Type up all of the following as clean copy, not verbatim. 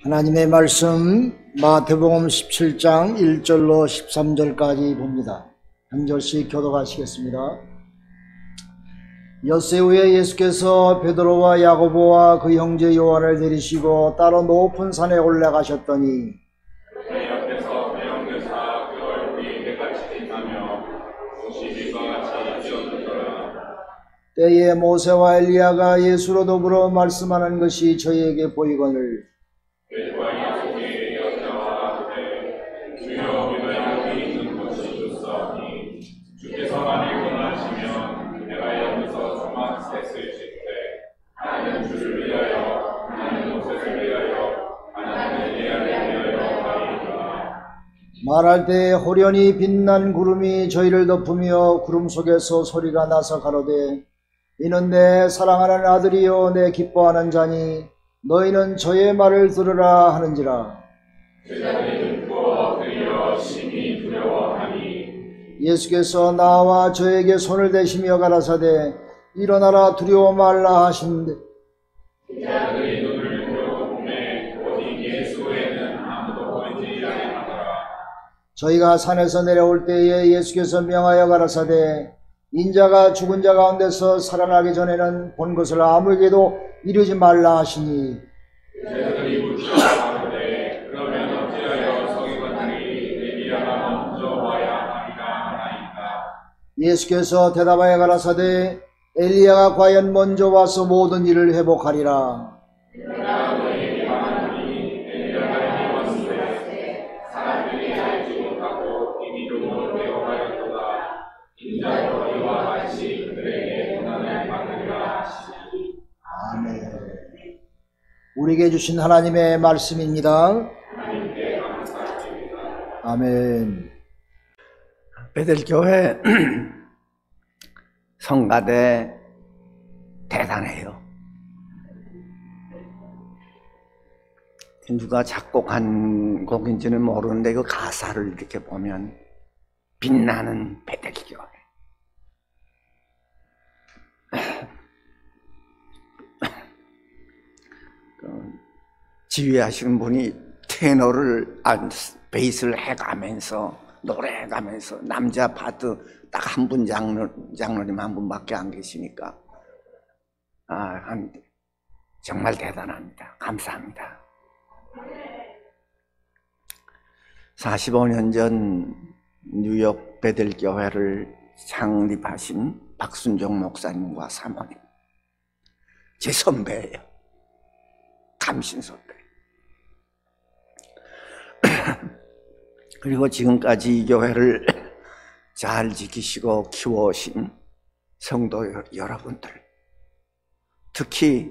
하나님의 말씀 마태복음 17장 1절로 13절까지 봅니다. 한 절씩 교독하시겠습니다. 엿새 후에 예수께서 베드로와 야고보와 그 형제 요한을 데리시고 따로 높은 산에 올라가셨더니 내 옆에서 배영교사 그 얼굴이 해같이 빛나며 옷이 빛과 같이 찢어졌더라. 때에 모세와 엘리야가 예수로 더불어 말씀하는 것이 저희에게 보이거늘 베드로와 야고보의 여자와 그대 주여 우리가 여기 있는 곳이 좋사오니 주께서 만일 원하시면 내가 여기서 조막 셋을 짓되 하나는 주를 위하여 하나는 모세를 위하여 하나는 엘리야를 위하여 하리이다. 말할 때 호련히 빛난 구름이 저희를 덮으며 구름 속에서 소리가 나서 가로되 이는 내 사랑하는 아들이요 내 기뻐하는 자니 너희는 저의 말을 들으라 하는지라. 제자들이 듣고 엎드려 심히 두려워하니 예수께서 나와 저에게 손을 대시며 가라사대 일어나라 두려워 말라 하시는데 제자들이 눈을 들어 보매 오직 예수 외에는 아무도 보이지 아니하더라. 저희가 산에서 내려올 때에 예수께서 명하여 가라사대 인자가 죽은 자 가운데서 살아나기 전에는 본 것을 아무에게도 이르지 말라 하시니 제자들이 묻자 가로되 그러면 어찌하여 서기관들이 엘리야가 먼저 와야 하리라 하나이까. 예수께서 대답하여 가라사대 엘리야가 과연 먼저 와서 모든 일을 회복하리라. 내가 너희에게 말하노니 엘리야가 이미 왔으되 사람들이 알지 못하고 이미로 되어가였도다. 인자도 이와 같이 그들에게 고난을 받으리라 하시니. 아멘. 우리에게 주신 하나님의 말씀입니다. 하나님께 감사드립니다. 아멘. 베들교회 성가대 대단해요. 누가 작곡한 곡인지는 모르는데 그 가사를 이렇게 보면 빛나는 베들교회. 지휘하시는 분이 테너를 베이스를 해가면서 노래해가면서 남자 파트 딱 한 분 장로님 한 분밖에 안 계시니까 정말 대단합니다. 감사합니다. 45년 전 뉴욕 베들교회를 창립하신 박순종 목사님과 사모님 제 선배예요. 감신 선배. 그리고 지금까지 이 교회를 잘 지키시고 키워오신 성도 여러분들, 특히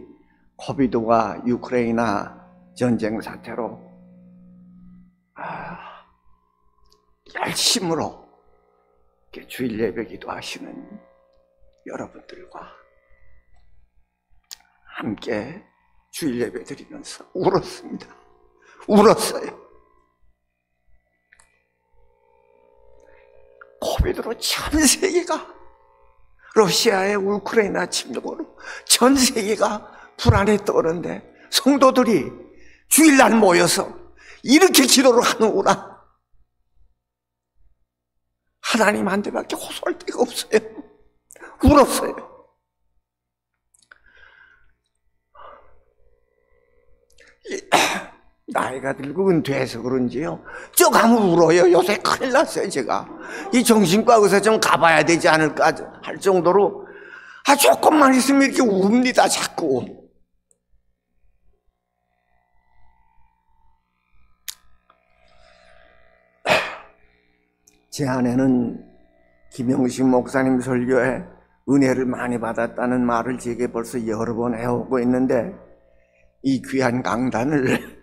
코비드와 우크라이나 전쟁 사태로 열심으로 주일 예배 기도하시는 여러분들과 함께 주일 예배 드리면서 울었습니다. 울었어요. 코비드로 전 세계가, 러시아의 우크라이나 침략으로 전 세계가 불안에 떠오르는데 성도들이 주일날 모여서 이렇게 기도를 하는구나. 하나님한테밖에 호소할 데가 없어요. 울었어요. 나이가 들고 은퇴해서 그런지요, 저 가면 울어요. 요새 큰일 났어요. 제가 이 정신과 의사 좀 가봐야 되지 않을까 할 정도로 조금만 있으면 이렇게 웁니다. 자꾸. 제 아내는 김영식 목사님 설교에 은혜를 많이 받았다는 말을 제게 벌써 여러 번 해오고 있는데, 이 귀한 강단을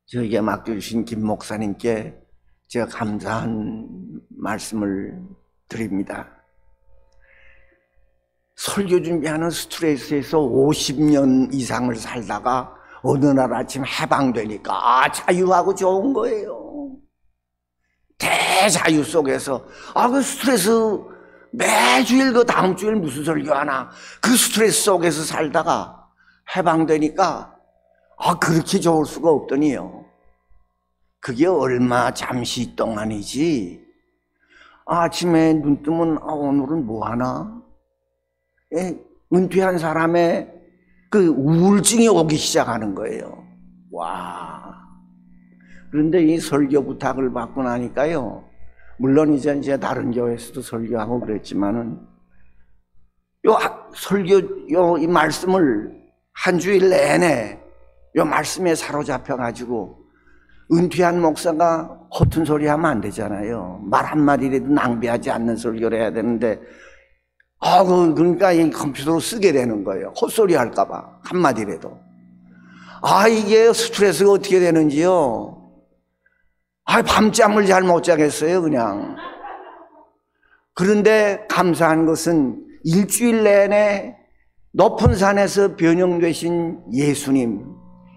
저에게 맡겨주신 김 목사님께 제가 감사한 말씀을 드립니다. 설교 준비하는 스트레스에서 50년 이상을 살다가 어느 날 아침 해방되니까 자유하고 좋은 거예요. 대자유 속에서 그 스트레스 매주일 그 다음 주일 무슨 설교하나 그 스트레스 속에서 살다가 해방되니까 그렇게 좋을 수가 없더니요. 그게 얼마 잠시 동안이지. 아침에 눈 뜨면 오늘은 뭐 하나? 은퇴한 사람의 그 우울증이 오기 시작하는 거예요. 와. 그런데 이 설교 부탁을 받고 나니까요. 물론 이제 다른 교회에서도 설교하고 그랬지만은 이 말씀을 한 주일 내내 요 말씀에 사로잡혀 가지고 은퇴한 목사가 허튼 소리 하면 안 되잖아요. 말 한마디라도 낭비하지 않는 설교를 해야 되는데 그러니까 이 컴퓨터로 쓰게 되는 거예요. 헛소리 할까봐 한마디라도. 이게 스트레스가 어떻게 되는지요. 밤잠을 잘 못 자겠어요 그냥. 그런데 감사한 것은 일주일 내내 높은 산에서 변형되신 예수님,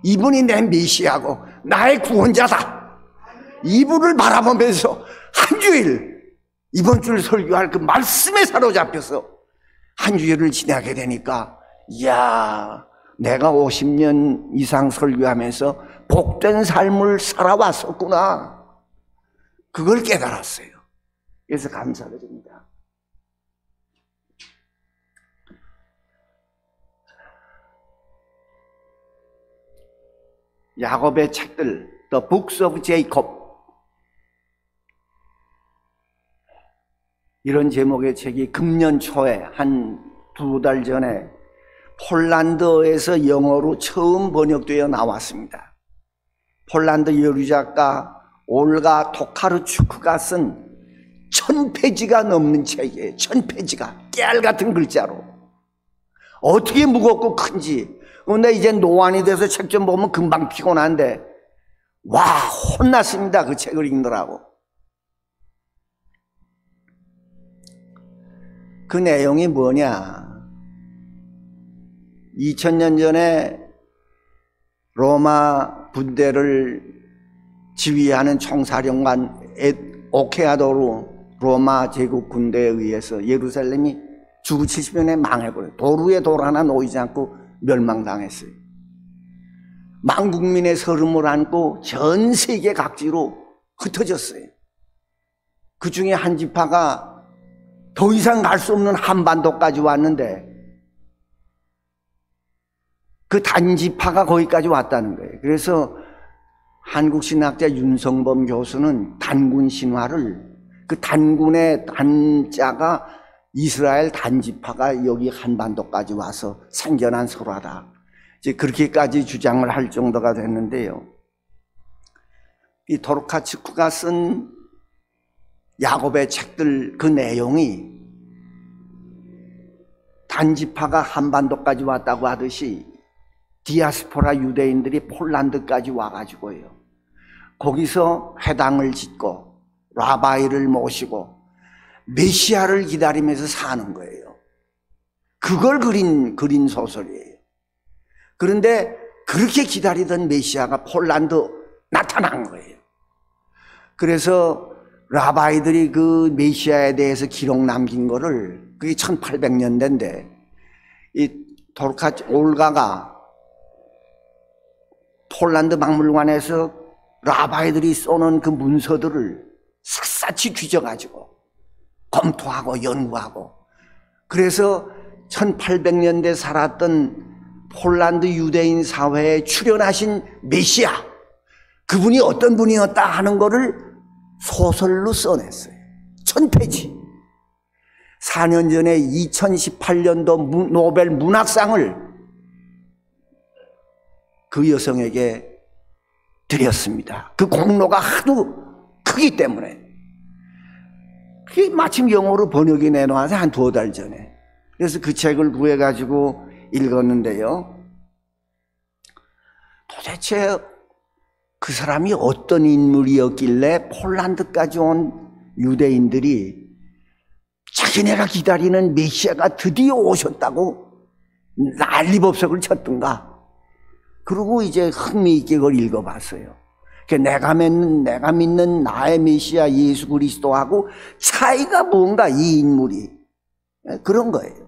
이분이 내 메시아고 나의 구원자다, 이분을 바라보면서 한 주일, 이번 주를 설교할 그 말씀에 사로잡혀서 한 주일을 지나게 되니까, 이야, 내가 50년 이상 설교하면서 복된 삶을 살아왔었구나, 그걸 깨달았어요. 그래서 감사드립니다. 야곱의 책들, The Books of Jacob, 이런 제목의 책이 금년 초에 한 2달 전에 폴란드에서 영어로 처음 번역되어 나왔습니다. 폴란드 여류 작가 올가 토카르추크가 쓴 1000페이지가 넘는 책이에요. 1000페이지가 깨알 같은 글자로. 어떻게 무겁고 큰지. 근데 이제 노안이 돼서 책 좀 보면 금방 피곤한데, 와, 혼났습니다. 그 책을 읽느라고. 그 내용이 뭐냐? 2000년 전에 로마 군대를 지휘하는 총사령관 오케아도르 로마 제국 군대에 의해서 예루살렘이 주후 70년에 망해버려요. 도루에 돌 하나 놓이지 않고 멸망당했어요. 만국민의 서름을 안고 전 세계 각지로 흩어졌어요. 그 중에 한 지파가 더 이상 갈 수 없는 한반도까지 왔는데 그 단지파가 거기까지 왔다는 거예요. 그래서 한국 신학자 윤성범 교수는 단군 신화를, 그 단군의 단자가 이스라엘 단지파가 여기 한반도까지 와서 생겨난 설화다, 이제 그렇게까지 주장을 할 정도가 됐는데요. 이 도르카츠크가 쓴 야곱의 책들, 그 내용이 단지파가 한반도까지 왔다고 하듯이 디아스포라 유대인들이 폴란드까지 와가지고요, 거기서 회당을 짓고 라바이를 모시고 메시아를 기다리면서 사는 거예요. 그걸 그린 소설이에요. 그런데 그렇게 기다리던 메시아가 폴란드 나타난 거예요. 그래서 라바이들이 그 메시아에 대해서 기록 남긴 거를, 그게 1800년대인데 이 도르카츠 올가가 폴란드 박물관에서 라바이들이 써놓은 그 문서들을 샅샅이 뒤져가지고 검토하고 연구하고, 그래서 1800년대 살았던 폴란드 유대인 사회에 출현하신 메시아, 그분이 어떤 분이었다 하는 거를 소설로 써냈어요. 1000페이지. 4년 전에 2018년도 노벨 문학상을 그 여성에게 드렸습니다. 그 공로가 하도 크기 때문에. 그게 마침 영어로 번역이 내놓아서 한 2달 전에. 그래서 그 책을 구해가지고 읽었는데요, 도대체 그 사람이 어떤 인물이었길래 폴란드까지 온 유대인들이 자기네가 기다리는 메시아가 드디어 오셨다고 난리법석을 쳤던가. 그리고 이제 흥미있게 그걸 읽어봤어요. 내가 믿는 나의 메시아 예수 그리스도하고 차이가 뭔가, 이 인물이. 그런 거예요.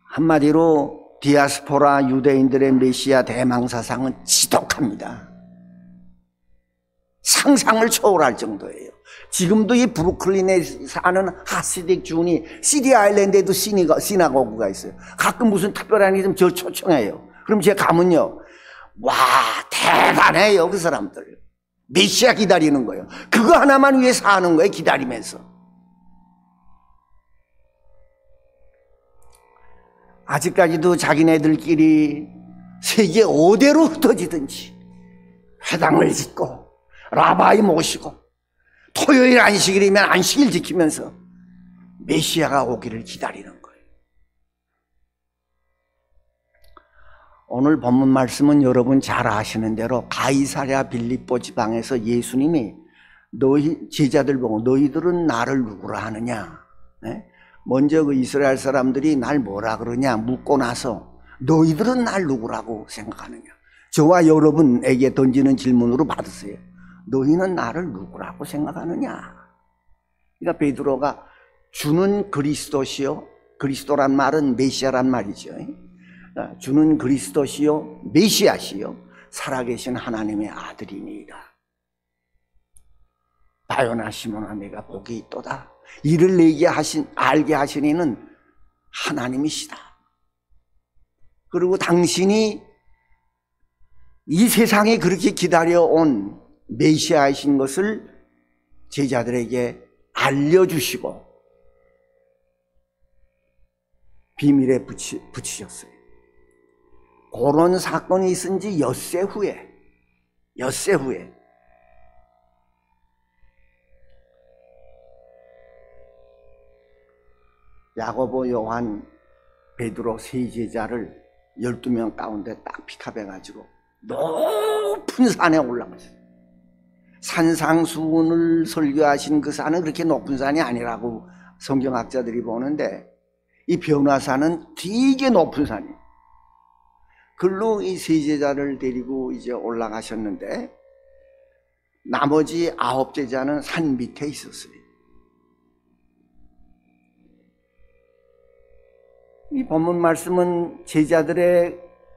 한마디로 디아스포라 유대인들의 메시아 대망사상은 지독합니다. 상상을 초월할 정도예요. 지금도 이 브루클린에 사는 하시딕 주니 시리 아일랜드에도 시나고그가 있어요. 가끔 무슨 특별한 일 있으면 저 초청해요. 그럼 제가 가면요, 와, 대단해요. 그 사람들 메시아 기다리는 거예요. 그거 하나만 위해 사는 거예요. 기다리면서. 아직까지도 자기네들끼리 세계 5대로 흩어지든지 회당을 짓고 라바이 모시고 토요일 안식일이면 안식일 지키면서 메시아가 오기를 기다리는 거예요. 오늘 본문 말씀은 여러분 잘 아시는 대로 가이사랴 빌립보 지방에서 예수님이 너희 제자들 보고 너희들은 나를 누구라 하느냐, 먼저 그 이스라엘 사람들이 날 뭐라 그러냐 묻고 나서 너희들은 날 누구라고 생각하느냐, 저와 여러분에게 던지는 질문으로 받으세요. 너희는 나를 누구라고 생각하느냐? 그러니까 베드로가 주는 그리스도시요, 그리스도란 말은 메시아란 말이죠. 주는 그리스도시요 메시아시요 살아계신 하나님의 아들이니이다. 바요나 시몬아 내가 복이 있도다. 이를 알게 하신 이는 하나님이시다. 그리고 당신이 이 세상에 그렇게 기다려온 메시아이신 것을 제자들에게 알려주시고 비밀에 붙이셨어요. 그런 사건이 있은 지 엿새 후에 야고보, 요한, 베드로 세 제자를 12명 가운데 딱 픽업해가지고 높은 산에 올라갔어요. 산상수훈을 설교하신 그 산은 그렇게 높은 산이 아니라고 성경학자들이 보는데 이 변화산은 되게 높은 산이에요. 글로 이 세 제자를 데리고 이제 올라가셨는데 나머지 9 제자는 산 밑에 있었어요. 이 본문 말씀은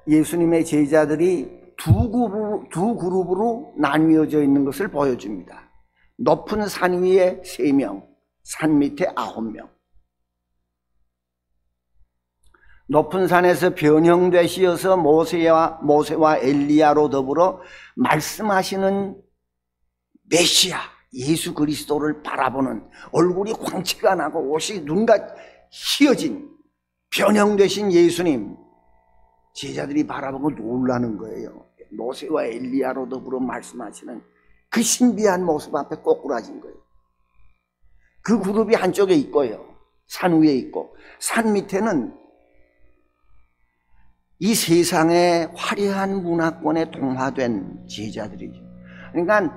예수님의 제자들이 두 그룹으로 나뉘어져 있는 것을 보여줍니다. 높은 산 위에 3명, 산 밑에 9명. 높은 산에서 변형되시어서 모세와 엘리야로 더불어 말씀하시는 메시아 예수 그리스도를 바라보는, 얼굴이 광채가 나고 옷이 눈과 휘어진 변형되신 예수님, 제자들이 바라보고 놀라는 거예요. 모세와 엘리야로 더불어 말씀하시는 그 신비한 모습 앞에 꼬꾸라진 거예요. 그 그룹이 한쪽에 있고요, 산 위에 있고, 산 밑에는 이 세상의 화려한 문화권에 동화된 제자들이죠. 그러니까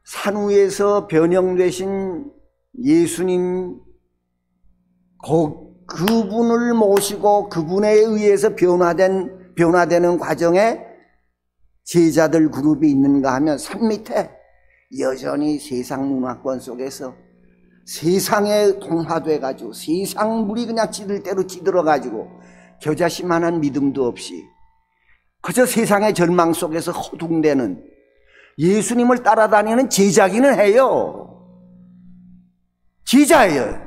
산 위에서 변형되신 예수님, 그분을 모시고 그분에 의해서 변화되는 과정에 제자들 그룹이 있는가 하면 산 밑에 여전히 세상 문화권 속에서 세상에 동화돼가지고 세상 물이 그냥 찌들 대로 찌들어가지고 겨자씨만한 믿음도 없이 그저 세상의 절망 속에서 허둥대는 예수님을 따라다니는 제자기는 해요. 제자예요.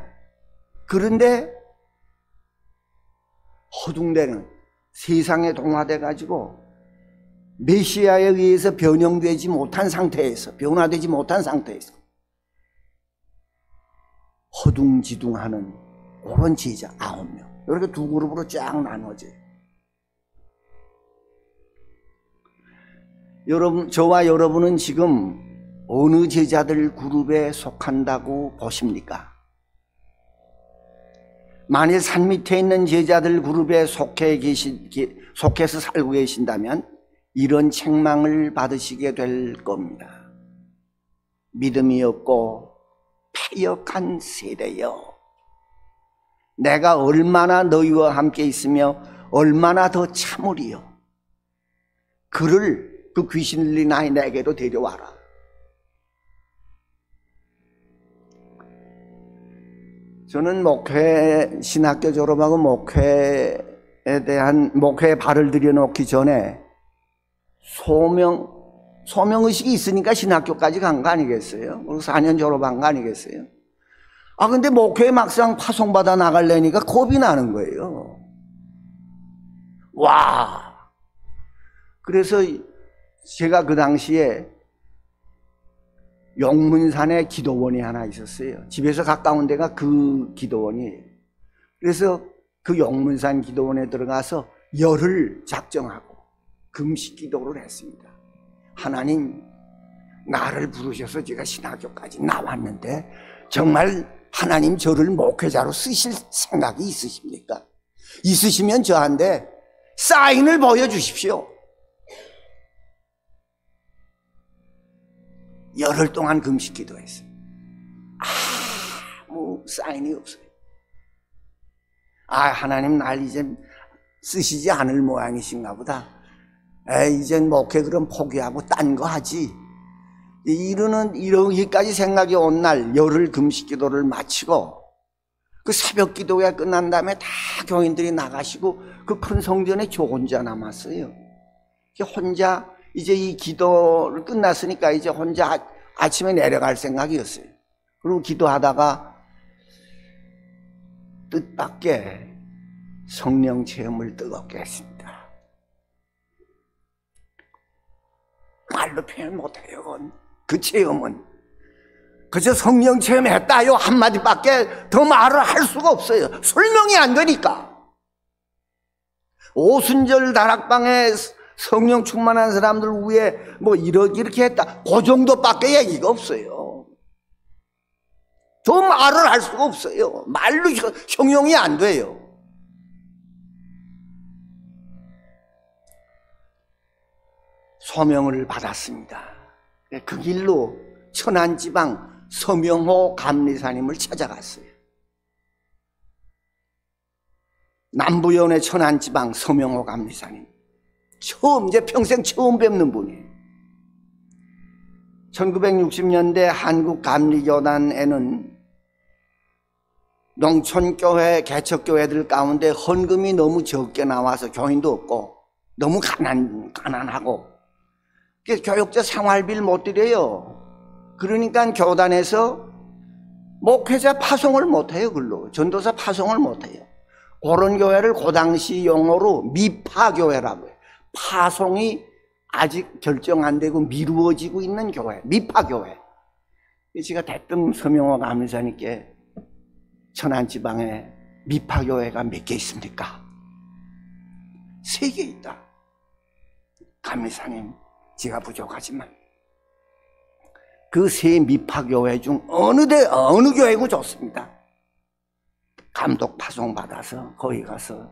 그런데 허둥대는 세상에 동화돼가지고 메시아에 의해서 변화되지 못한 상태에서 허둥지둥하는 그런 제자 9명. 이렇게 두 그룹으로 쫙 나눠져요. 여러분, 저와 여러분은 지금 어느 제자들 그룹에 속한다고 보십니까? 만일 산 밑에 있는 제자들 그룹에 속해서 살고 계신다면 이런 책망을 받으시게 될 겁니다. 믿음이 없고 패역한 세대여, 내가 얼마나 너희와 함께 있으며 얼마나 더 참으리요. 그 귀신 들린 아이 내게로 데려와라. 저는 신학교 졸업하고 목회에 대한 목회에 발을 들여놓기 전에 소명의식이 있으니까 신학교까지 간 거 아니겠어요? 그리고 4년 졸업한 거 아니겠어요? 근데 목회에 막상 파송받아 나가려니까 겁이 나는 거예요. 와! 그래서 제가 그 당시에 용문산에 기도원이 하나 있었어요. 집에서 가까운 데가 그 기도원이에요. 그래서 그 용문산 기도원에 들어가서 열흘 작정하고 금식 기도를 했습니다. 하나님, 나를 부르셔서 제가 신학교까지 나왔는데 정말 하나님 저를 목회자로 쓰실 생각이 있으십니까? 있으시면 저한테 사인을 보여주십시오. 열흘 동안 금식 기도했어요. 아무 사인이 없어요. 하나님 날 이제 쓰시지 않을 모양이신가 보다. 이젠 목회 그럼 포기하고 딴 거 하지. 이러기까지 생각이 온 날 열흘 금식 기도를 마치고 그 새벽 기도가 끝난 다음에 다 교인들이 나가시고 그 큰 성전에 저 혼자 남았어요. 혼자 이제 이 기도를 끝났으니까 이제 혼자 아침에 내려갈 생각이었어요. 그리고 기도하다가 뜻밖의 성령 체험을 뜨겁게 했습니다. 말로 표현 못해요. 그 체험은 그저 성령 체험했다요 한마디밖에 더 말을 할 수가 없어요. 설명이 안 되니까. 오순절 다락방에 성령 충만한 사람들 위에 뭐 이렇게 했다, 그 정도밖에 얘기가 없어요. 더 말을 할 수가 없어요. 말로 형용이 안 돼요. 소명을 받았습니다. 그 길로 천안지방 서명호 감리사님을 찾아갔어요. 남부연의 천안지방 서명호 감리사님, 이제 평생 처음 뵙는 분이에요. 1960년대 한국감리교단에는 농촌교회, 개척교회들 가운데 헌금이 너무 적게 나와서 교인도 없고 너무 가난하고 교육자 생활비를 못 드려요. 그러니까 교단에서 목회자 파송을 못해요. 글로 전도사 파송을 못해요. 그런 교회를 그 당시 용어로 미파교회라고 해요. 파송이 아직 결정 안 되고 미루어지고 있는 교회, 미파교회. 제가 대뜸 서명호 감리사님께 천안지방에 미파교회가 몇 개 있습니까? 3개 있다. 감리사님, 제가 부족하지만 그 3 미파교회 중 어느 교회고 좋습니다. 감독 파송 받아서 거기 가서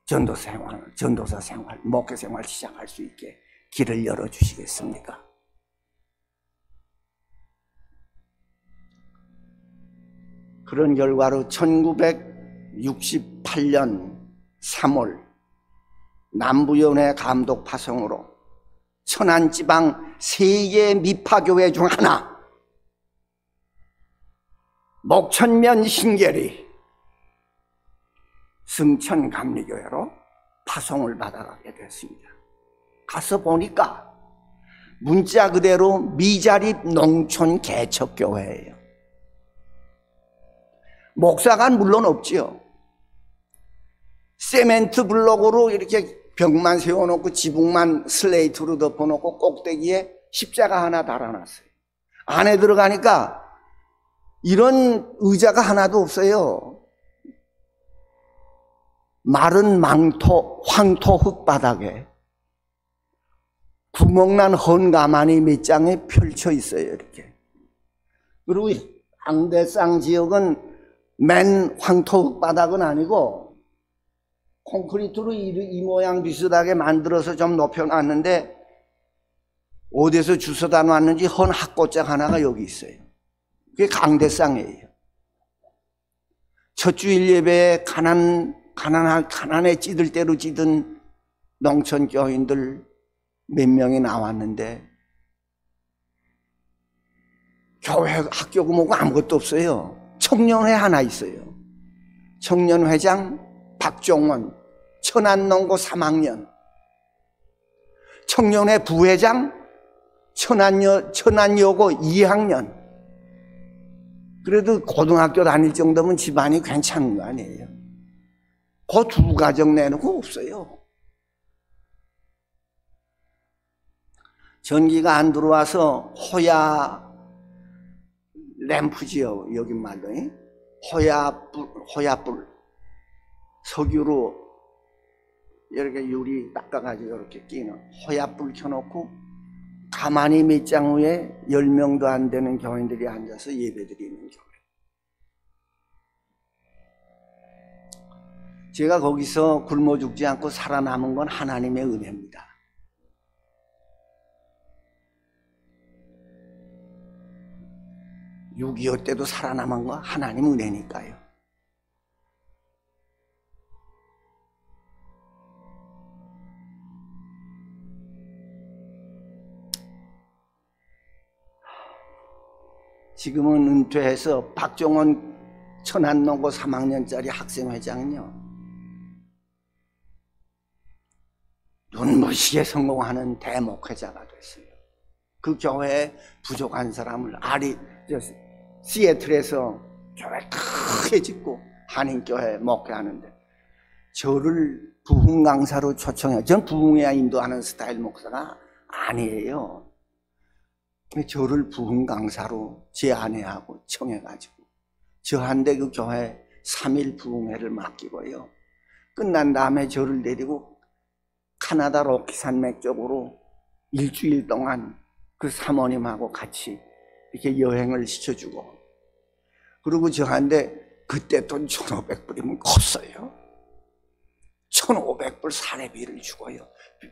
전도사 생활, 목회 생활 시작할 수 있게 길을 열어주시겠습니까? 그런 결과로 1968년 3월 남부연회 감독 파송으로 천안지방 3개 미파교회 중 하나, 목천면 신계리 승천감리교회로 파송을 받아가게 됐습니다. 가서 보니까 문자 그대로 미자립 농촌 개척교회예요. 목사가 물론 없지요. 세멘트 블록으로 이렇게 벽만 세워놓고 지붕만 슬레이트로 덮어놓고 꼭대기에 십자가 하나 달아놨어요. 안에 들어가니까 이런 의자가 하나도 없어요. 마른 망토, 황토 흙바닥에 구멍난 헌가마니 몇 장에 펼쳐 있어요. 이렇게. 그리고 앙대쌍 지역은 맨 황토 흙바닥은 아니고 콘크리트로 이 모양 비슷하게 만들어서 좀 높여놨는데 어디서 주워다 놨는지 헌 학고장 하나가 여기 있어요. 그게 강대쌍이에요. 첫 주일 예배에 가난에 찌들 대로 찌든 농촌 교인들 몇 명이 나왔는데 교회 학교고 뭐고 아무것도 없어요. 청년회 하나 있어요. 청년회장 박종원, 천안농고 3학년, 청년회 부회장, 천안여고 2학년. 그래도 고등학교 다닐 정도면 집안이 괜찮은 거 아니에요. 그 두 가정 내놓고 없어요. 전기가 안 들어와서 호야 램프지요, 여기 말로. 호야불. 석유로 이렇게 유리 닦아가지고 이렇게 끼는 호야불 켜놓고 가만히 밑장 위에 10명도 안 되는 교인들이 앉아서 예배드리는 교회. 제가 거기서 굶어 죽지 않고 살아남은 건 하나님의 은혜입니다. (6.25) 때도 살아남은 건 하나님 은혜니까요. 지금은 은퇴해서 박종원 천안농고 3학년짜리 학생회장은요, 눈부시게 성공하는 대목회자가 됐어요. 그 교회에 부족한 사람을 시애틀에서 교회 크게 짓고 한인교회 목회하는데 저를 부흥 강사로 초청해요. 전 부흥해야 인도하는 스타일 목사가 아니에요. 저를 부흥 강사로 제안해하고 청해가지고 저한테 그 교회 3일 부흥회를 맡기고요. 끝난 다음에 저를 데리고 카나다 로키산맥 쪽으로 일주일 동안 그 사모님하고 같이 이렇게 여행을 시켜주고, 그리고 저한테 그때 돈 1,500불이면 컸어요. 1,500불 사례비를 주고요.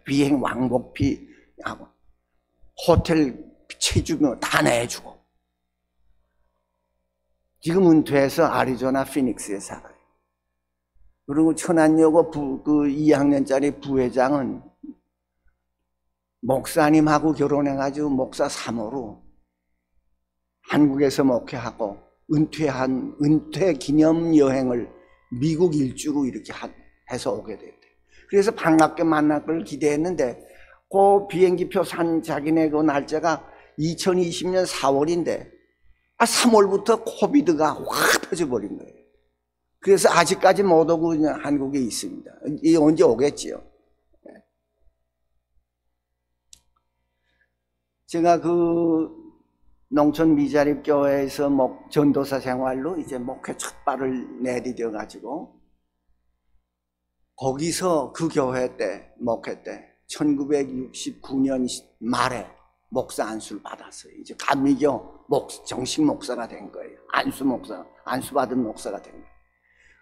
비행 왕복비하고 호텔 체주며 다 내주고. 지금 은퇴해서 아리조나 피닉스에 살아요. 그리고 천안여고 그 2학년짜리 부회장은 목사님하고 결혼해가지고 목사 3호로 한국에서 목회하고 은퇴 기념 여행을 미국 일주로 이렇게 해서 오게 됐대요. 그래서 반갑게 만날 걸 기대했는데 그 비행기표 산 자기네 그 날짜가 2020년 4월인데 3월부터 코비드가 확 터져버린 거예요. 그래서 아직까지 못 오고 그냥 한국에 있습니다. 이 언제 오겠지요. 제가 그 농촌 미자립교회에서 전도사 생활로 이제 목회 첫 발을 내디뎌 가지고 거기서 그 교회 때 목회 때 1969년 말에 목사 안수를 받았어요. 이제 감리교 정식 목사가 된 거예요. 안수 받은 목사가 된 거예요.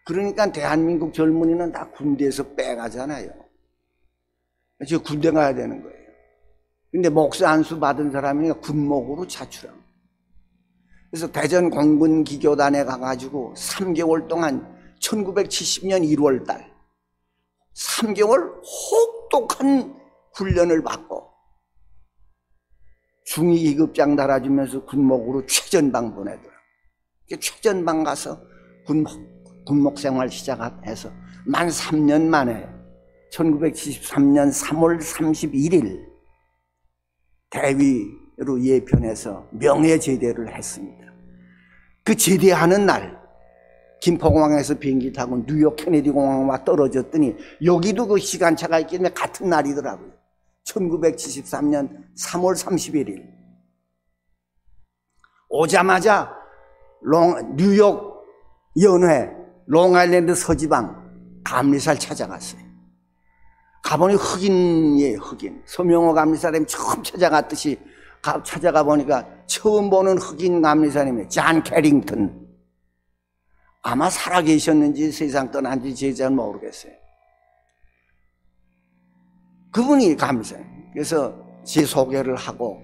그러니까 대한민국 젊은이는 다 군대에서 빼가잖아요. 지금 군대 가야 되는 거예요. 근데 목사 안수 받은 사람이 군목으로 차출한. 그래서 대전 공군 기교단에 가가지고 3개월 동안 1970년 1월 달 3개월 혹독한 훈련을 받고 중위 2급장 달아주면서 군목으로 최전방 보내더라고요. 최전방 가서 군목 생활 시작해서 만 3년 만에 1973년 3월 31일 대위로 예편해서 명예제대를 했습니다. 그 제대하는 날 김포공항에서 비행기 타고 뉴욕 케네디 공항 와 떨어졌더니 여기도 그 시간차가 있기 때문에 같은 날이더라고요. 1973년 3월 31일 오자마자 뉴욕 연회 롱아일랜드 서지방 감리사를 찾아갔어요. 가보니 흑인이에요. 흑인. 서명호 감리사님이 처음 찾아갔듯이 찾아가 보니까 처음 보는 흑인 감리사님이 존 캐링턴. 아마 살아계셨는지 세상 떠난지 잘 모르겠어요. 그분이 감리사님. 그래서 제 소개를 하고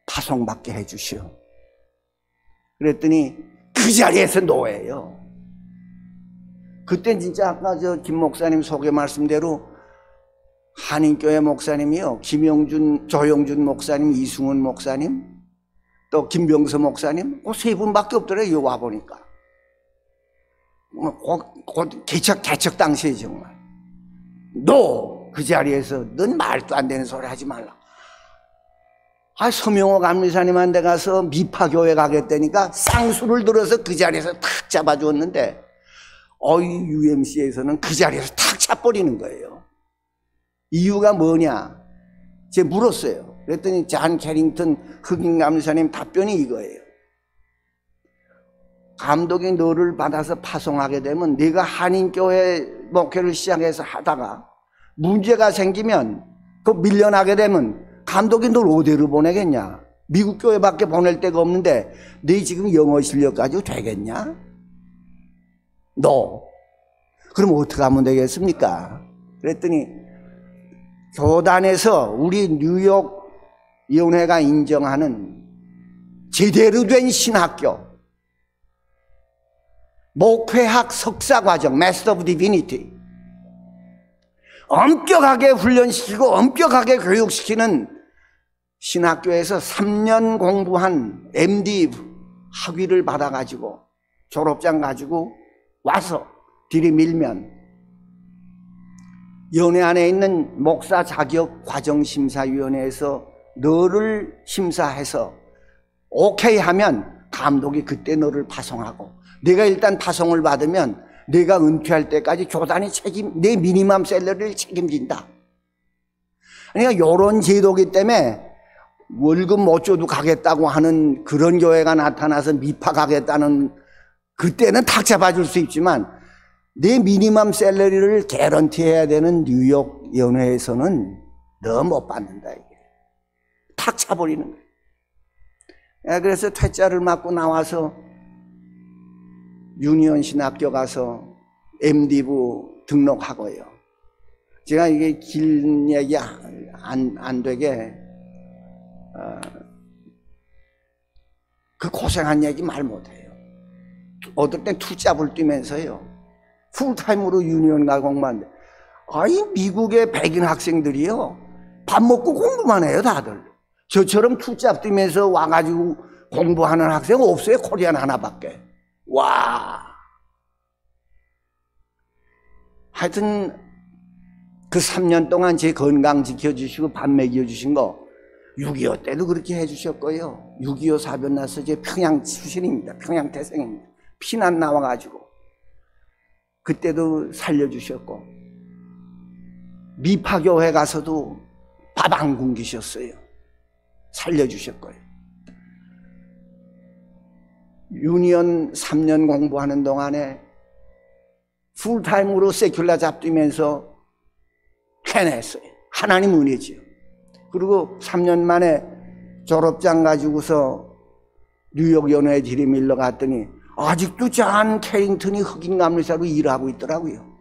파송받게 해주시오. 그랬더니 그 자리에서 노예요. 그땐 진짜 아까 김 목사님 소개 말씀대로 한인교회 목사님이요, 조영준 목사님, 이승훈 목사님, 또 김병서 목사님, 그 세 분밖에 없더래요. 와보니까. 개척 당시에 정말. 너 그 자리에서 넌 말도 안 되는 소리 하지 말라. 서명호 감리사님한테 가서 미파교회 가겠다니까 쌍수를 들어서 그 자리에서 탁 잡아주었는데 UMC에서는 그 자리에서 탁 차버리는 거예요. 이유가 뭐냐? 제가 물었어요. 그랬더니 잔 캐링턴 흑인 감리사님 답변이 이거예요. 감독이 너를 받아서 파송하게 되면 네가 한인교회 목회를 시작해서 하다가 문제가 생기면 그 밀려나게 되면 감독이 널 어디로 보내겠냐? 미국 교회밖에 보낼 데가 없는데 네 지금 영어 실력 가지고 되겠냐? 너 그럼 어떻게 하면 되겠습니까? 그랬더니 교단에서 우리 뉴욕 위원회가 인정하는 제대로 된 신학교 목회학 석사과정 Master of Divinity 엄격하게 훈련시키고 엄격하게 교육시키는 신학교에서 3년 공부한 MD 학위를 받아가지고 졸업장 가지고 와서 들이밀면 연회 안에 있는 목사 자격 과정심사위원회에서 너를 심사해서 오케이 하면 감독이 그때 너를 파송하고 네가 일단 파송을 받으면 네가 은퇴할 때까지 교단이 내 미니멈 셀러리를 책임진다. 그러니까 이런 제도기 때문에 월급 못 줘도 가겠다고 하는 그런 교회가 나타나서 미파 가겠다는 그때는 탁 잡아줄 수 있지만 내 미니멈 셀러리를 개런티해야 되는 뉴욕 연회에서는 너 못 받는다 이게. 탁 차버리는 거예요. 그래서 퇴짜를 맞고 나와서 유니온 신학교 가서 MD부 등록하고요. 제가 이게 긴 얘기 안 되게 그 고생한 얘기 말 못해요. 어떨 땐 투잡을 뛰면서요. 풀타임으로 유니온 가공만. 미국의 백인 학생들이요. 밥 먹고 공부만 해요, 다들. 저처럼 투잡 뛰면서 와가지고 공부하는 학생 없어요. 코리안 하나밖에. 와. 하여튼 그 3년 동안 제 건강 지켜주시고 밥 먹여주신 거 6.25 때도 그렇게 해주셨고요. 6.25 사변 나서 제 평양 출신입니다. 평양 태생입니다. 피난 나와가지고 그때도 살려주셨고 미파교회 가서도 밥 안 굶기셨어요. 살려주셨고요. 유니온 3년 공부하는 동안에 풀타임으로 세큘라 잡뛰면서 해냈어요. 하나님 은혜지요. 그리고 3년 만에 졸업장 가지고서 뉴욕 연회에 들이밀러 갔더니 아직도 잔 캐링턴이 흑인 감리사로 일하고 있더라고요.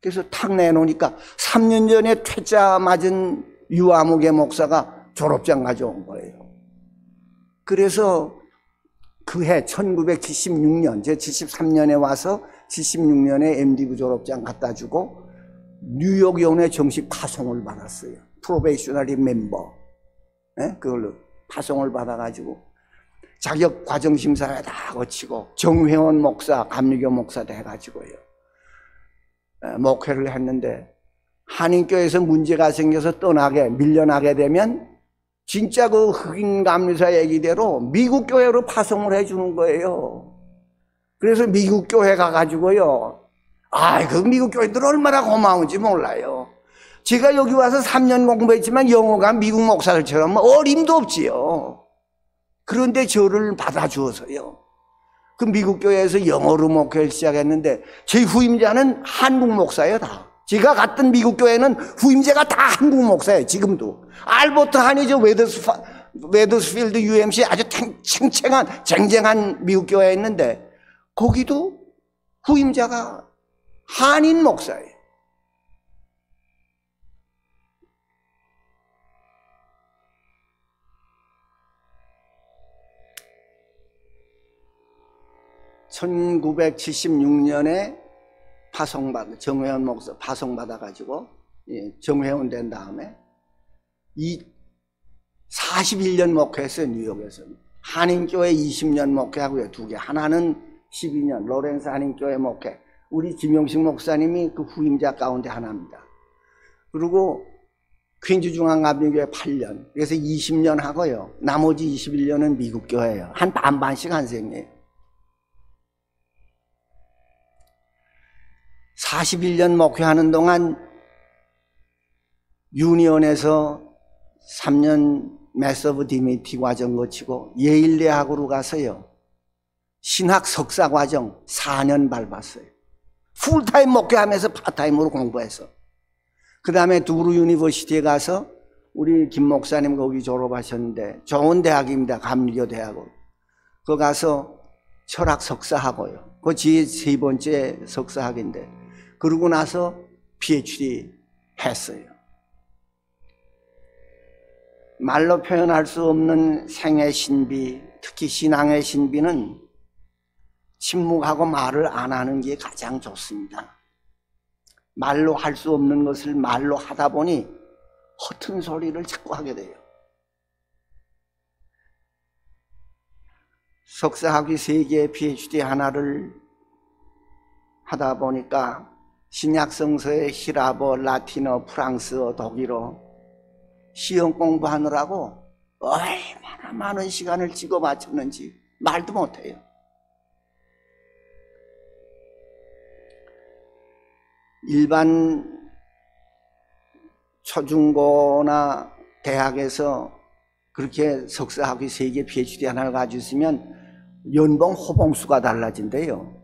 그래서 탁 내놓으니까 3년 전에 퇴짜 맞은 유아무개 목사가 졸업장 가져온 거예요. 그래서 그 해 1976년, 제 73년에 와서 76년에 MD부 졸업장 갖다 주고 뉴욕 연회 정식 파송을 받았어요. 프로베이셔널리 멤버. 그걸로 파송을 받아가지고 자격 과정 심사에 다 거치고 정회원 목사, 감리교 목사도 해가지고요. 목회를 했는데 한인교회에서 문제가 생겨서 밀려나게 되면 진짜 그 흑인 감리사 얘기대로 미국 교회로 파송을 해주는 거예요. 그래서 미국 교회 가가지고요. 그 미국 교회들 얼마나 고마운지 몰라요. 제가 여기 와서 3년 공부했지만 영어가 미국 목사들처럼 어림도 없지요. 그런데 저를 받아주어서요. 그 미국 교회에서 영어로 목회를 시작했는데 제 후임자는 한국 목사예요, 다. 제가 갔던 미국 교회는 후임자가 다 한국 목사예요, 지금도. 알버트 한이죠, 웨더스필드 UMC 아주 쟁쟁한 미국 교회에 있는데 거기도 후임자가 한인 목사예요. (1976년에) 정회원 목사 파송받아가지고 정회원 된 다음에 41년 목회했어요. 뉴욕에서. 한인교회 20년 목회하고요. 2개. 하나는 12년 로렌스 한인교회 목회. 우리 김용식 목사님이 그 후임자 가운데 하나입니다. 그리고 퀸즈 중앙감리교회 8년. 그래서 20년 하고요. 나머지 21년은 미국 교회예요. 한 반반씩 한 셈이에요. 41년 목회하는 동안 유니온에서 3년 매스 오브 디미티 과정 거치고 예일 대학으로 가서요. 신학 석사 과정 4년 밟았어요. 풀타임 목회하면서 파타임으로 공부해서. 그 다음에 두루 유니버시티에 가서 우리 김 목사님 거기 졸업하셨는데 좋은 대학입니다. 감리교 대학으로. 거기 가서 철학 석사하고요. 그 뒤에 세 번째 석사학인데 그러고 나서 PhD 했어요. 말로 표현할 수 없는 생의 신비, 특히 신앙의 신비는 침묵하고 말을 안 하는 게 가장 좋습니다. 말로 할 수 없는 것을 말로 하다 보니 허튼 소리를 자꾸 하게 돼요. 석사학위 3개, PhD 하나를 하다 보니까 신약성서의 히라버, 라틴어, 프랑스어, 독일어 시험 공부하느라고 얼마나 많은 시간을 찍어 바쳤는지 말도 못해요. 일반 초중고나 대학에서 그렇게 석사학위 3개, PhD 하나를 가지고 있으면 연봉 호봉수가 달라진대요.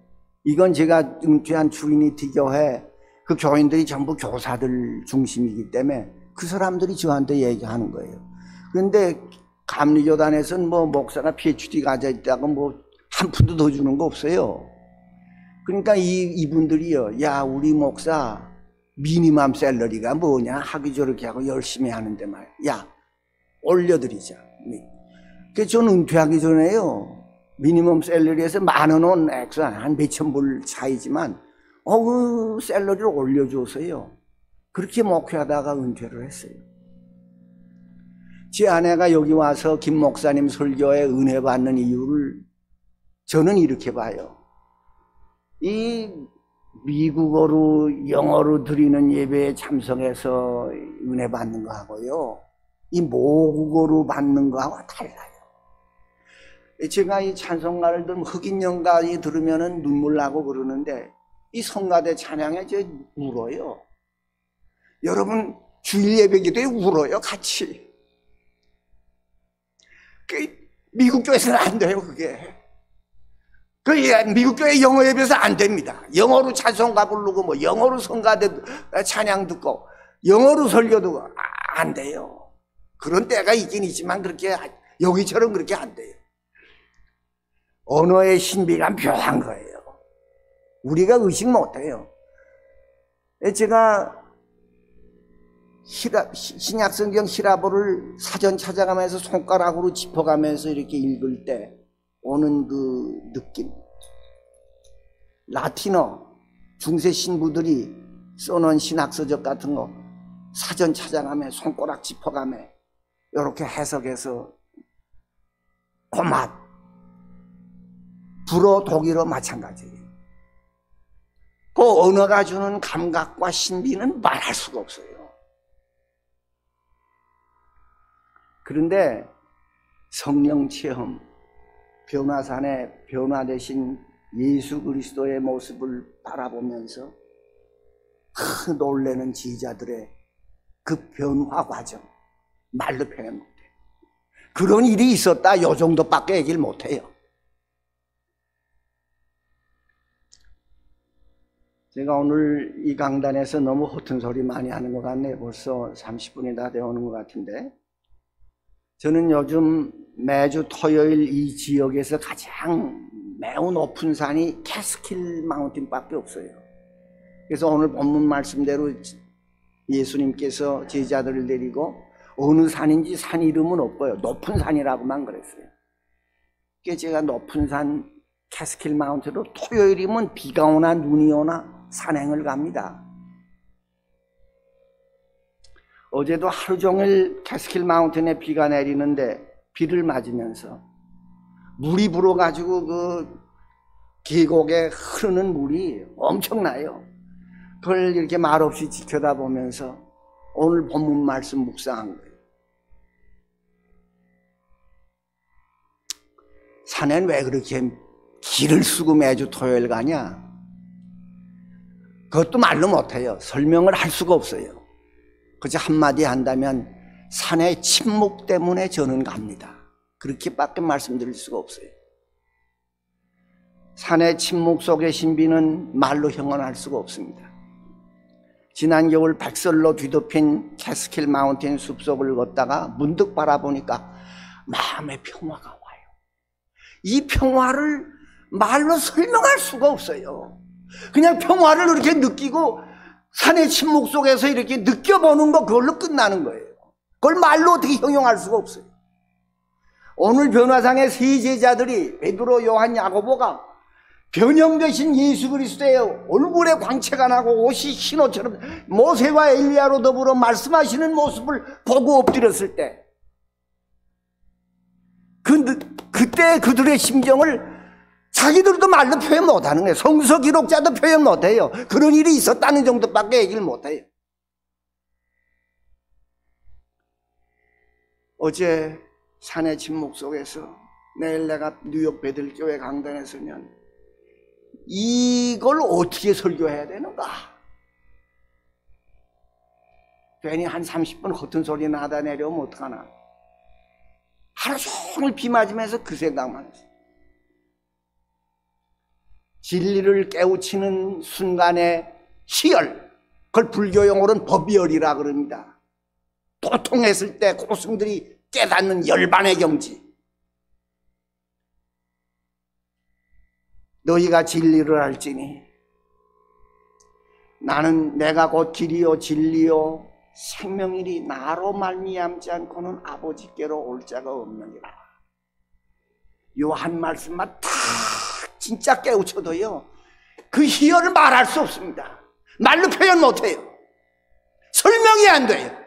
이건 제가 은퇴한 트리니티 교회 그 교인들이 전부 교사들 중심이기 때문에 그 사람들이 저한테 얘기하는 거예요. 그런데 감리교단에서는 뭐 목사가 PhD 가져 있다고 뭐 한 푼도 더 주는 거 없어요. 그러니까 이분들이요, 야 우리 목사 미니멈 샐러리가 뭐냐 하기 저렇게 하고 열심히 하는데 말, 야 올려드리자. 그래서 저는 은퇴하기 전에요 미니멈 샐러리에서 10,000원 엑스트라 한 몇천 불 차이지만 그 샐러리를 올려줘서요 그렇게 목회하다가 은퇴를 했어요. 제 아내가 여기 와서 김 목사님 설교에 은혜 받는 이유를 저는 이렇게 봐요. 이 미국어로 영어로 드리는 예배에 참석해서 은혜 받는 거하고요 이 모국어로 받는 거하고 달라요. 제가 이 찬송가를 들으면 흑인 영가에 들으면 눈물 나고 그러는데 이 성가대 찬양에 저 울어요. 여러분 주일 예배 기도에 울어요 같이. 미국 교회에서는 안 돼요 그게. 미국 교회 영어 예배에서 안 됩니다. 영어로 찬송가 부르고 뭐 영어로 성가대 찬양 듣고 영어로 설교 듣고 안 돼요. 그런 때가 있긴 있지만 그렇게 여기처럼 그렇게 안 돼요. 언어의 신비가 묘한 거예요. 우리가 의식 못해요. 제가 신약성경 히라보를 사전 찾아가면서 손가락으로 짚어가면서 이렇게 읽을 때 오는 그 느낌, 라틴어 중세 신부들이 써놓은 신학서적 같은 거 사전 찾아가며 손가락 짚어가며 이렇게 해석해서 그 맛, 불어 독일어 마찬가지예요. 그 언어가 주는 감각과 신비는 말할 수가 없어요. 그런데 성령 체험, 변화산에 변화되신 예수 그리스도의 모습을 바라보면서 놀라는 지휘자들의 그 변화 과정 말로 표현 못해요. 그런 일이 있었다 요 정도밖에 얘기를 못해요. 제가 오늘 이 강단에서 너무 허튼 소리 많이 하는 것 같네요. 벌써 30분이 다 되어오는 것 같은데, 저는 요즘 매주 토요일 이 지역에서 가장 매우 높은 산이 캐스킬 마운틴밖에 없어요. 그래서 오늘 본문 말씀대로 예수님께서 제자들을 데리고 어느 산인지 산 이름은 없고요, 높은 산이라고만 그랬어요. 그래서 제가 높은 산 캐스킬 마운틴으로 토요일이면 비가 오나 눈이 오나 산행을 갑니다. 어제도 하루 종일 캐스킬 마운틴에 비가 내리는데 비를 맞으면서 물이 불어가지고 그 계곡에 흐르는 물이 엄청나요. 그걸 이렇게 말없이 지켜다 보면서 오늘 본문 말씀 묵상한 거예요. 산엔 왜 그렇게 길을 쓰고 매주 토요일 가냐? 그것도 말로 못해요. 설명을 할 수가 없어요. 그저 한마디 한다면 산의 침묵 때문에 저는 갑니다. 그렇게밖에 말씀드릴 수가 없어요. 산의 침묵 속의 신비는 말로 형언할 수가 없습니다. 지난 겨울 백설로 뒤덮인 캐스킬 마운틴 숲속을 걷다가 문득 바라보니까 마음의 평화가 와요. 이 평화를 말로 설명할 수가 없어요. 그냥 평화를 그렇게 느끼고 산의 침묵 속에서 이렇게 느껴보는 거, 그걸로 끝나는 거예요. 그걸 말로 어떻게 형용할 수가 없어요. 오늘 변화상의 세 제자들이 베드로, 요한, 야고보가 변형되신 예수 그리스도의 얼굴에 광채가 나고 옷이 흰옷처럼 모세와 엘리야로 더불어 말씀하시는 모습을 보고 엎드렸을 때 그때 그들의 심정을 자기들도 말로 표현 못하는 거예요. 성서 기록자도 표현 못해요. 그런 일이 있었다는 정도밖에 얘기를 못해요. 어제 산의 침묵 속에서 내일 내가 뉴욕 베들교회 강단에 서면 이걸 어떻게 설교해야 되는가? 괜히 한 30분 허튼 소리 나다 내려오면 어떡하나? 하루 종일 비 맞으면서 그 생각만 했어요. 진리를 깨우치는 순간의 희열, 그걸 불교용어로는 법열이라 그럽니다. 도통했을 때 고승들이 깨닫는 열반의 경지. 너희가 진리를 알지니 나는 내가 곧 길이요 진리요 생명이니 나로 말미암지 않고는 아버지께로 올 자가 없느니라. 요 한 말씀만 다 진짜 깨우쳐도요 그 희열을 말할 수 없습니다. 말로 표현 못해요. 설명이 안 돼요.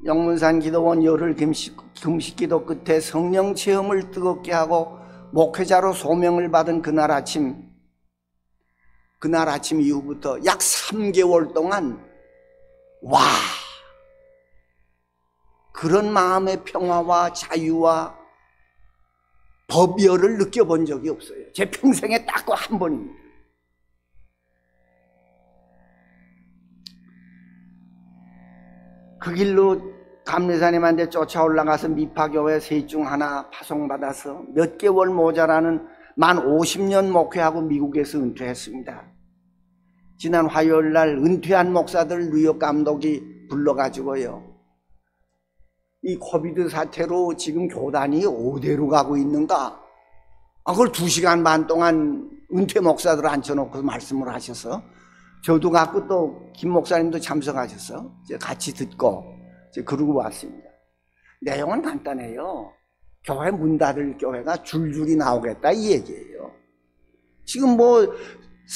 영문산 기도원 열흘 금식 기도 끝에 성령 체험을 뜨겁게 하고 목회자로 소명을 받은 그날 아침 이후부터 약 3개월 동안 그런 마음의 평화와 자유와 법열을 느껴본 적이 없어요. 제 평생에 딱 한 번입니다. 그 길로 감리사님한테 쫓아 올라가서 미파교회 셋 중 하나 파송받아서 몇 개월 모자라는 만 50년 목회하고 미국에서 은퇴했습니다. 지난 화요일 날 은퇴한 목사들 뉴욕 감독이 불러가지고요, 이 코비드 사태로 지금 교단이 어디로 가고 있는가? 그걸 2시간 반 동안 은퇴 목사들을 앉혀놓고 말씀을 하셔서 저도 갖고 또 김 목사님도 참석하셔서 이제 같이 듣고 이제 그러고 왔습니다. 내용은 간단해요. 교회 문 닫을 교회가 줄줄이 나오겠다 이 얘기예요. 지금 뭐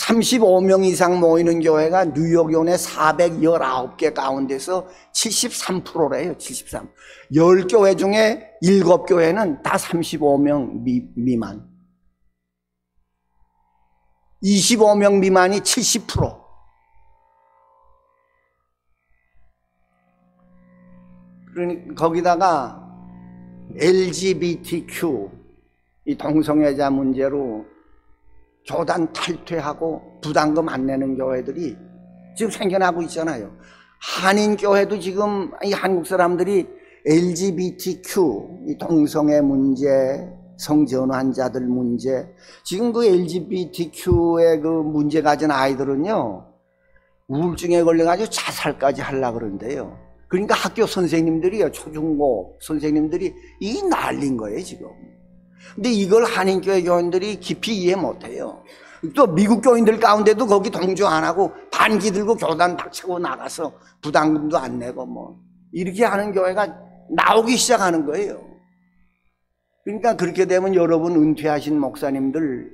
35명 이상 모이는 교회가 뉴욕 연에 419개 가운데서 73%래요. 73. 10교회 중에 7교회는 다 35명 미만. 25명 미만이 70%. 그러니 거기다가 LGBTQ 이 동성애자 문제로 교단 탈퇴하고 부담금 안 내는 교회들이 지금 생겨나고 있잖아요. 한인교회도 지금 이 한국 사람들이 LGBTQ 이 동성애 문제, 성전환자들 문제, 지금 그 LGBTQ의 그 문제 가진 아이들은요 우울증에 걸려가지고 자살까지 하려고 그러는데요. 그러니까 학교 선생님들이요, 초중고 선생님들이 이 난린 거예요 지금. 근데 이걸 한인교회 교인들이 깊이 이해 못해요. 또 미국 교인들 가운데도 거기 동조 안 하고 반기 들고 교단 박차고 나가서 부담금도 안 내고 뭐 이렇게 하는 교회가 나오기 시작하는 거예요. 그러니까 그렇게 되면 여러분 은퇴하신 목사님들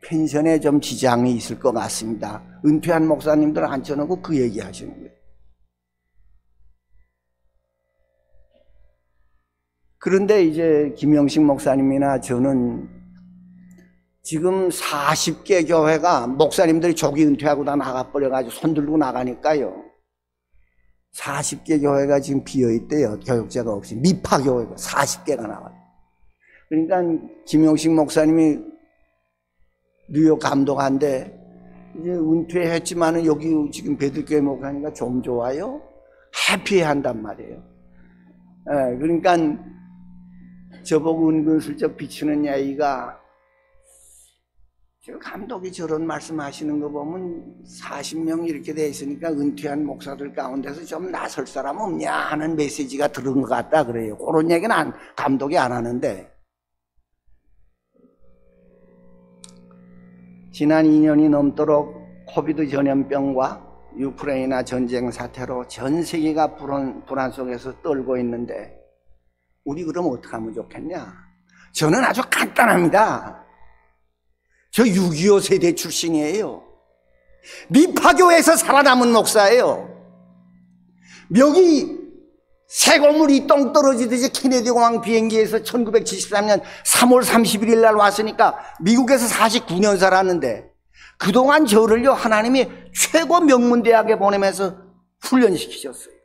펜션에 좀 지장이 있을 것 같습니다. 은퇴한 목사님들 앉혀놓고 그 얘기 하시는 거예요. 그런데 이제 김영식 목사님이나 저는 지금 40개 교회가 목사님들이 조기 은퇴하고 다 나가버려가지고 손 들고 나가니까요. 40개 교회가 지금 비어있대요. 교육자가 없이. 미파교회가 40개가 나와요. 그러니까 김용식 목사님이 뉴욕 감독한데 이제 은퇴했지만은 여기 지금 베들교회 목사니까 좀 좋아요. 해피한단 말이에요. 예, 그러니까 저보고 은근슬쩍 비치는 얘기가 저 감독이 저런 말씀하시는 거 보면 40명 이렇게 돼 있으니까 은퇴한 목사들 가운데서 좀 나설 사람 없냐 하는 메시지가 들은 것 같다 그래요. 그런 얘기는 감독이 안 하는데 지난 2년이 넘도록 코비드 전염병과 우크라이나 전쟁 사태로 전 세계가 불안 속에서 떨고 있는데 우리 그럼 어떻게 하면 좋겠냐? 저는 아주 간단합니다. 저 6.25 세대 출신이에요. 미파교에서 살아남은 목사예요. 여기 쇠고물이 똥 떨어지듯이 케네디 공항 비행기에서 1973년 3월 31일 날 왔으니까 미국에서 49년 살았는데 그동안 저를요 하나님이 최고 명문대학에 보내면서 훈련시키셨어요.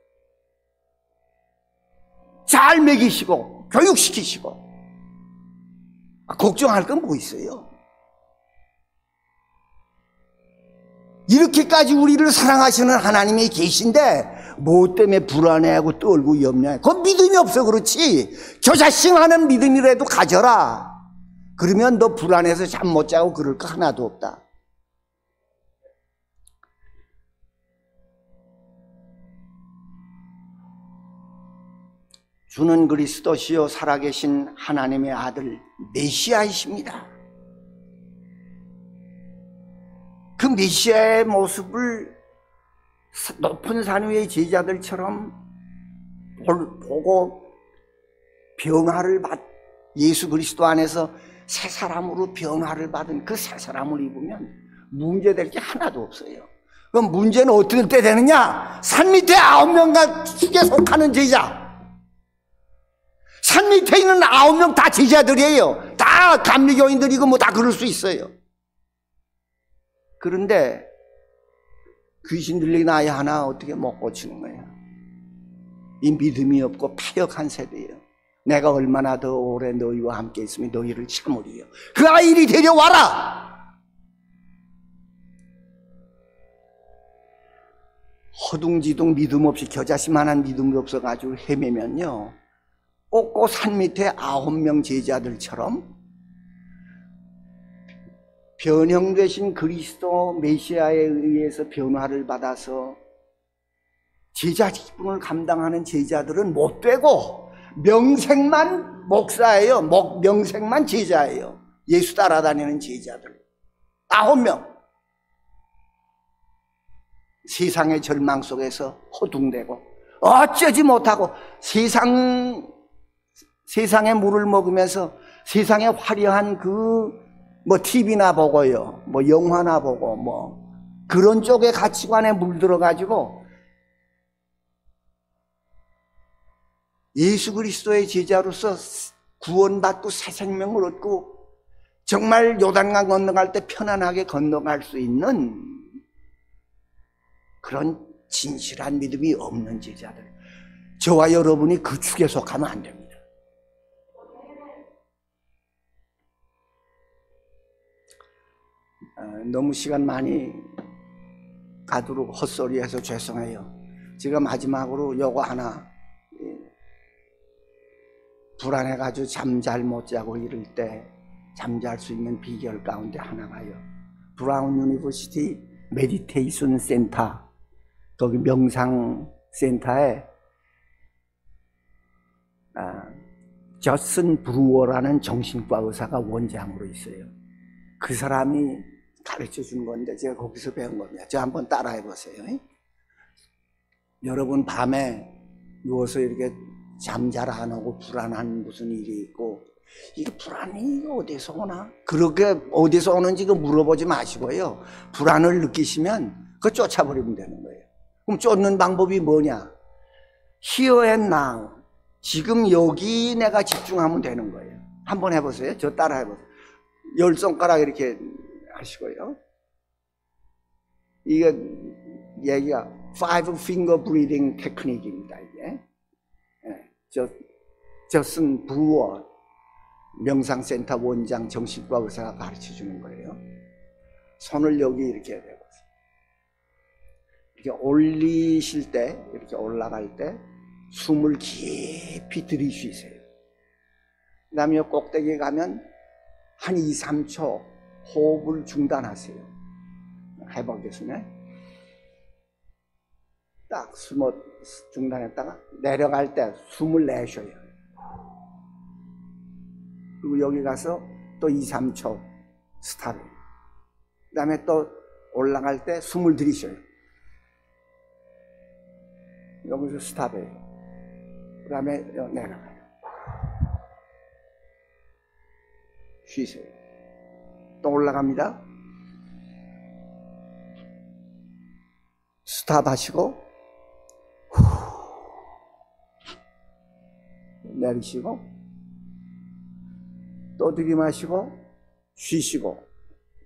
잘 먹이시고 교육시키시고 걱정할 건 뭐 있어요? 이렇게까지 우리를 사랑하시는 하나님이 계신데 뭐 때문에 불안해하고 떨고 염려해? 그건 믿음이 없어 그렇지. 겨자씨하는 믿음이라도 가져라. 그러면 너 불안해서 잠 못 자고 그럴 거 하나도 없다. 주는 그리스도시요 살아계신 하나님의 아들 메시아이십니다. 그 메시아의 모습을 높은 산 위의 제자들처럼 보고 변화를 예수 그리스도 안에서 새 사람으로 변화를 받은 그 새 사람을 입으면 문제될 게 하나도 없어요. 그럼 문제는 어떨 때 되느냐? 산 밑에 9명과 축에 속하는 제자. 산 밑에 있는 9명 다 제자들이에요. 다 감리교인들이고 뭐 다 그럴 수 있어요. 그런데 귀신 들린 아이 하나 어떻게 못 고치는 거예요? 이 믿음이 없고 패역한 세대예요. 내가 얼마나 더 오래 너희와 함께 있으면 너희를 참으리요. 그 아이를 데려와라. 허둥지둥 믿음 없이 겨자씨만한 믿음이 없어가지고 헤매면요 꼭꼭 산 밑에 9명 제자들처럼 변형되신 그리스도 메시아에 의해서 변화를 받아서 제자 직분을 감당하는 제자들은 못 되고 명색만 목사예요. 명색만 제자예요. 예수 따라다니는 제자들 9명. 세상의 절망 속에서 허둥대고 어쩌지 못하고 세상의 물을 먹으면서 세상의 화려한 뭐 TV나 보고요, 뭐 영화나 보고 뭐 그런 쪽의 가치관에 물들어가지고 예수 그리스도의 제자로서 구원받고 새 생명을 얻고 정말 요단강 건너갈 때 편안하게 건너갈 수 있는 그런 진실한 믿음이 없는 제자들, 저와 여러분이 그 축에 속하면 안 됩니다. 너무 시간 많이 가도록 헛소리해서 죄송해요. 제가 마지막으로 요거 하나, 불안해가지고 잠 잘 못 자고 이럴 때 잠잘 수 있는 비결 가운데 하나가요, 브라운 유니버시티 메디테이션 센터, 거기 명상 센터에 저슨 브루어라는 정신과 의사가 원장으로 있어요. 그 사람이 가르쳐 준 건데 제가 거기서 배운 겁니다. 저 한번 따라해 보세요. 여러분 밤에 누워서 이렇게 잠 잘 안 오고 불안한 무슨 일이 있고, 이게 불안이 어디서 오나? 그렇게 어디서 오는지 물어보지 마시고요, 불안을 느끼시면 그거 쫓아버리면 되는 거예요. 그럼 쫓는 방법이 뭐냐? Here and now, 지금 여기 내가 집중하면 되는 거예요. 한번 해보세요. 저 따라 해보세요. 열 손가락 이렇게 하시고요. 이게 얘기가 five finger breathing 테크닉입니다. 이게 저슨 부어 명상센터 원장 정신과 의사가 가르쳐 주는 거예요. 손을 여기 이렇게 대고 이렇게 올리실 때, 이렇게 올라갈 때 숨을 깊이 들이쉬세요. 그 다음에 꼭대기에 가면 한 2, 3초 호흡을 중단하세요. 해보겠습니다. 딱 숨어 중단했다가 내려갈 때 숨을 내쉬어요. 그리고 여기 가서 또 2, 3초 스탑해요. 그 다음에 또 올라갈 때 숨을 들이쉬어요. 여기서 스탑해요. 그 다음에 내려가요. 쉬세요. 또 올라갑니다. 스탑하시고 내리시고 또 들이마시고 쉬시고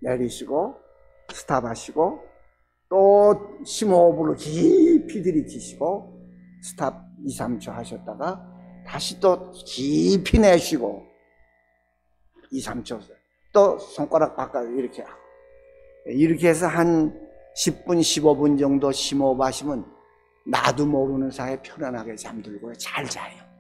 내리시고 스탑하시고 또 심호흡으로 깊이 들이키시고 스탑 2, 3초 하셨다가 다시 또 깊이 내쉬고 2, 3초 또 손가락 바깥 이렇게 하고 이렇게 해서 한 10분, 15분 정도 심호흡 하시면 나도 모르는 사이에 편안하게 잠들고 잘 자요.